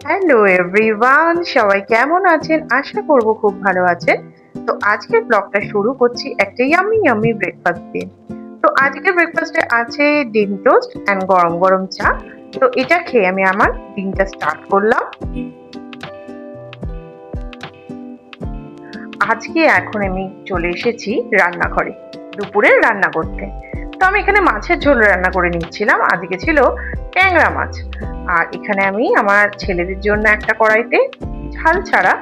Hello everyone, সবাই কেমন আছেন? আশা করব খুব ভালো আছেন। তো আজকের ব্লগটা শুরু করছি একটা ইয়াম্মি ইয়াম্মি ব্রেকফাস্ট দিয়ে। তো আজকের ব্রেকফাস্টে আছে ডিম টোস্ট অ্যান্ড গরম গরম চা। তো এটা খেয়ে আমি আমার দিনটা স্টার্ট করলাম। আজকে এখন আমি চলে এসেছি রান্নাঘরে দুপুরের রান্না করতে। তো আমি এখানে মাছের ঝোল রান্না করে নিচ্ছিলাম। আজকে ছিল ট্যাংরা মাছ। আর এখানে আমি আমার ছেলেদের জন্য একটা কড়াইতে ঝাল ছাড়া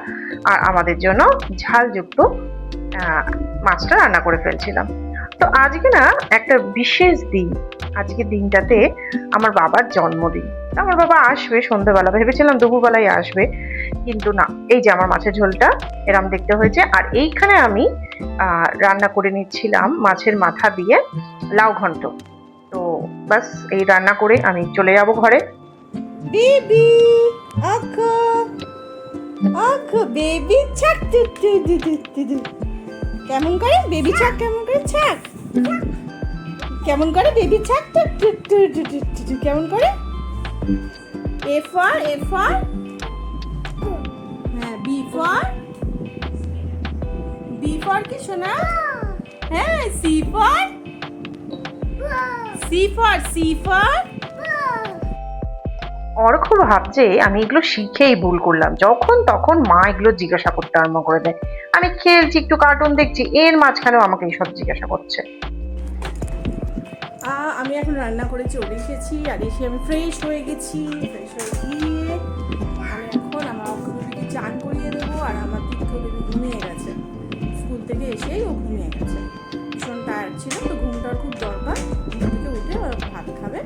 আর আমাদের জন্য ঝালযুক্ত মাছটা রান্না করে ফেলছিলাম। তো আজকে না একটা বিশেষ দিন। আজকে দিনটাতে আমার বাবার জন্মদিন। আমার বাবা আসবে সন্ধ্যাবেলা, ভেবেছিলাম দুপুরবেলায় আসবে, কিন্তু না। এই যে আমার মাছের ঝোলটা এরম দেখতে হয়েছে। আর এইখানে আমি রান্না করে নিচ্ছিলাম মাছের মাথা দিয়ে লাউ ঘন্ট। তো বাস এই রান্না করে আমি চলে যাব ঘরে। বেবি আখো আখো বেবি ছাক কেমন করে বেবি ছাক, কেমন করে ছাক, কেমন করে বেবি ছাক, কেমন করে এ ফর হ্যাঁ বি ফর কি শোনা, হ্যাঁ সি ফর অর্ক ভাবছে আমি এগুলো শিখেই ভুল করলাম। যখন তখন মা এগুলো জিজ্ঞাসা করতে আরম্ভ করে দেয়। আমি খেলছি, একটু কার্টুন দেখছি, এর মাঝখানেও আমাকে এইসব জিজ্ঞাসা করছে। আমি এখন রান্না করে চলে এসেছি। আর এসে আমি ফ্রেশ হয়ে গেছি। ফ্রেশ হয়ে গিয়ে আমি এখন আমার অগ্রবেবীকে চান করিয়ে দেবো। আর আমার তীর্থ বেবি ঘুমিয়ে গেছে, স্কুল থেকে এসেই ও ঘুমিয়ে গেছে। ভীষণ টায়ার্ড ছিল, তো ঘুমটার খুব দরকার। ঘুম থেকে উঠে ভাত খাবে,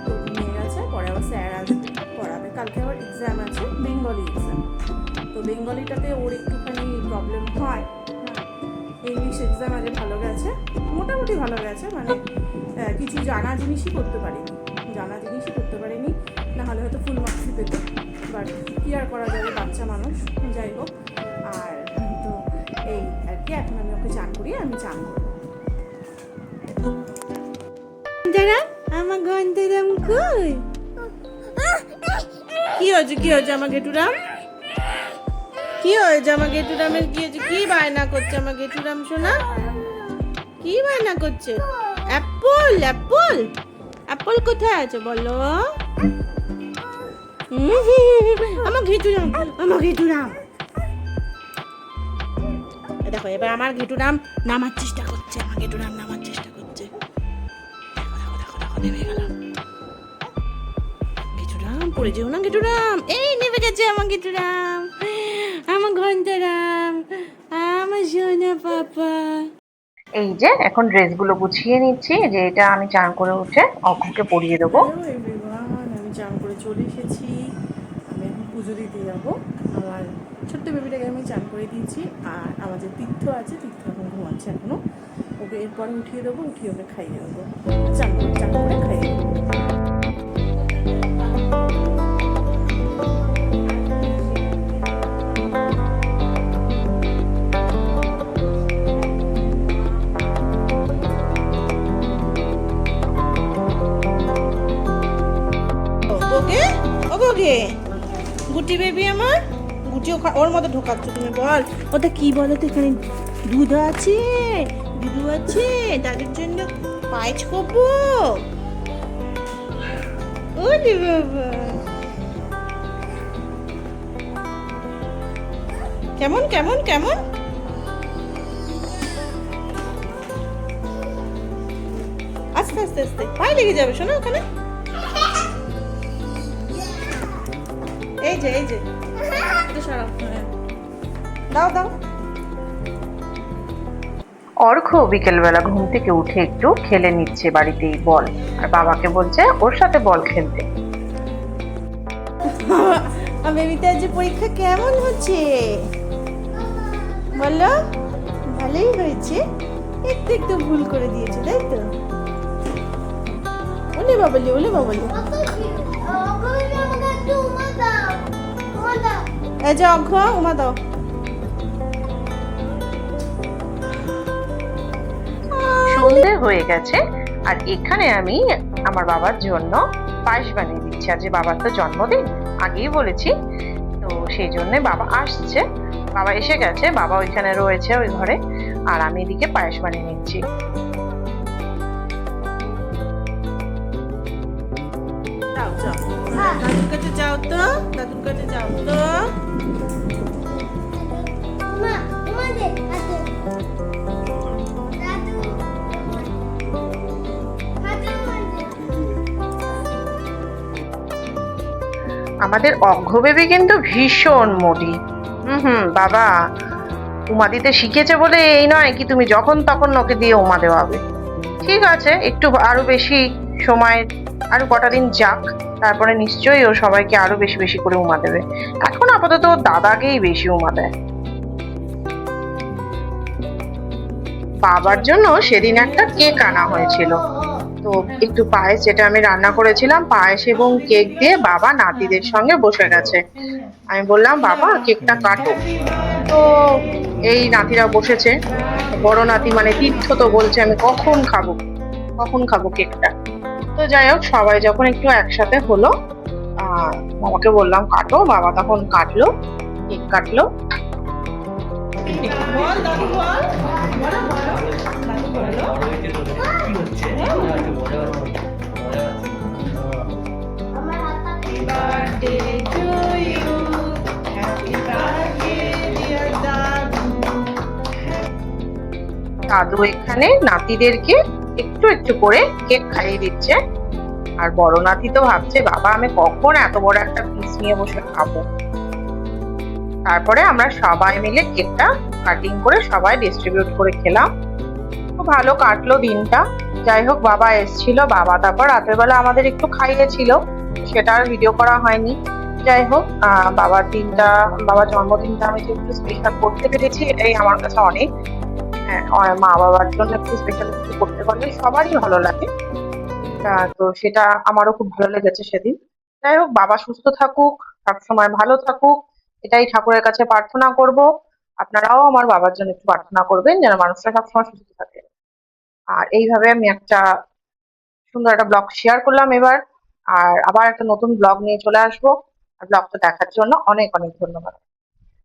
তো ঘুমিয়ে গেছে। পরে আবার স্যার আসবে, পড়াবে। কালকে আবার এক্সাম আছে, বেঙ্গলি এক্সাম। তো বেঙ্গলিটাতে ওর একটুখানি প্রবলেম হয়। ইংলিশ এক্সাম আগে ভালো গেছে, মোটামুটি ভালো গেছে, মানে কিছু জানা জিনিসই করতে পারিনি, না হলে হয়তো ফুল মার্কসই পেত। বাট কি আর করা যাবে, বাচ্চা মানুষ, যাই হোক। আর তো এই আর কি, এখন আমি ওকে চান করিয়ে আমি চান করবো। আমার গন্ধরাম কই, কি হয়েছে আমার গেটুরাম, কি হয়েছে আমার গেটুরামের, কি হয়েছে, কি বায়না করছে আমার গেটুরাম সোনা, কি বায়না করছে? অ্যাপল কোথায় আছে বলো? আমার ঘেটুরাম দেখো, এবার আমার ঘেটুরাম নামার চেষ্টা করছে, দেখো নেমে গেলাম। ঘেটুরাম পড়ে যেও না, ঘেটুরাম এই নেমে গেছে আমার ঘেটুরাম, আমার ঘন্টারাম, আমার সোনা পাপা। এই যে এখন ড্রেসগুলো গুছিয়ে নিচ্ছি, যে এটা আমি চান করে উঠে অর্ককে পরিয়ে দেবো। আমি চান করে চলে এসেছি। আমি এখন পুজো দিতে যাবো। আমার ছোট্ট বেবিটাকে আমি চান করে দিয়েছি। আর আমার যে তীর্থ আছে, তীর্থ এখন ঘুমাচ্ছে এখনো। ওকে এরপরে উঠিয়ে দেবো, উঠিয়ে ওকে খাইয়ে দেবো, চান করে খাইয়ে দেবো। গুটি বেবি আমার, গুটিও ওর মতো ঢোকাচ্ছ তুমি, বল ওটা কি বলো তো? এখানে দুধ আছে, তাদের জন্য পায়েস করবো। ওরে বাবা, কেমন আস্তে পায়ে লেগে যাবে শোনো ওখানে। এই যে দাও। অর্ক বিকেলবেলা ঘুম থেকে উঠে একটু খেলে নিচ্ছে বাড়িতেই বল, আর বাবাকে বলছে ওর সাথে বল খেলতে। বেবিটার যে পরীক্ষা কেমন হচ্ছে বলো? ভালোই হয়েছে, একটু ভুল করে দিয়েছে তাই তো? ওলে বাবলি এই যে অঘ উমা দাও। সন্ধে হয়ে গেছে, আর এখানে আমি আমার বাবার জন্য পায়েস বানিয়ে দিচ্ছি। আজ বাবার তো জন্মদিন, আগেই বলেছি। তো সেই জন্য বাবা আসছে, বাবা এসে গেছে, বাবা ওইখানে রয়েছে ওই ঘরে, আর আমি এদিকে পায়েস বানিয়ে নিচ্ছি। যাও যাও, দাদুর কাছে যাও তো, দাদুর কাছে যাও তো। আমাদের অঘ্র বেবি কিন্তু ভীষণ মোডি। বাবা উমা দিতে শিখেছে বলে এই নয় কি তুমি যখন তখন ওকে দিয়ে উমা দেওয়াবে। ঠিক আছে, একটু আরো বেশি সময়, আরো কটা দিন যাক, তারপরে নিশ্চয়ই ও সবাইকে আরো বেশি বেশি করে উমা দেবে। এখন আপাতত ওর দাদাকেই বেশি উমা দেয়। বাবার জন্য সেদিন একটা কেক আনা হয়েছিল, তো একটু পায়েস, যেটা আমি রান্না করেছিলাম, পায়েস এবং কেক দিয়ে বাবা নাতিদের সঙ্গে বসে গেছে। আমি বললাম বাবা কেকটা কাটো, তো এই নাতিরা বসেছে। বড় নাতি মানে তীর্থ তো বলছে আমি কখন খাবো কেকটা। তো যাই হোক, সবাই যখন একটু একসাথে হলো, বাবাকে বললাম কাটো, বাবা তখন কাটলো, কেক কাটলো। বল দাদু বল, বলো বলো, দাদু বলো। Happy birthday to you, happy birthday dear দাদু। দাদু এখানে নাতিদেরকে একটু একটু করে কেক খাইয়ে দিচ্ছে। আর বড় নাতি তো ভাবছে বাবা আমি কখন এত বড় একটা পিস নিয়ে বসে খাবো। তারপরে আমরা সবাই মিলে কেকটা কাটিং করে সবাই ডিস্ট্রিবিউট করে খেলাম। খুব ভালো কাটলো দিনটা। যাই হোক, বাবা এসেছিল, বাবা তারপর রাতের বেলা আমাদের একটু খাইয়েছিল, সেটা আর ভিডিও করা হয়নি। যাই হোক, বাবার জন্মদিনটা আমি যে একটু স্পেশাল করতে পেরেছি, এটাই আমার কাছে অনেক। হ্যাঁ, মা বাবার জন্য একটু স্পেশাল কিছু করতে পারলে সবারই ভালো লাগে। তো সেটা আমারও খুব ভালো লেগেছে সেদিন। যাই হোক, বাবা সুস্থ থাকুক, সবসময় ভালো থাকুক, এটাই ঠাকুরের কাছে প্রার্থনা করব। আপনারাও আমার বাবার জন্য একটু প্রার্থনা করবেন যেন মানুষরা সবসময় সুস্থ থাকে। আর এইভাবে আমি একটা সুন্দর একটা ব্লগ শেয়ার করলাম এবার। আর আবার একটা নতুন ব্লগ নিয়ে চলে আসবো। আর ব্লগটা দেখার জন্য অনেক অনেক ধন্যবাদ।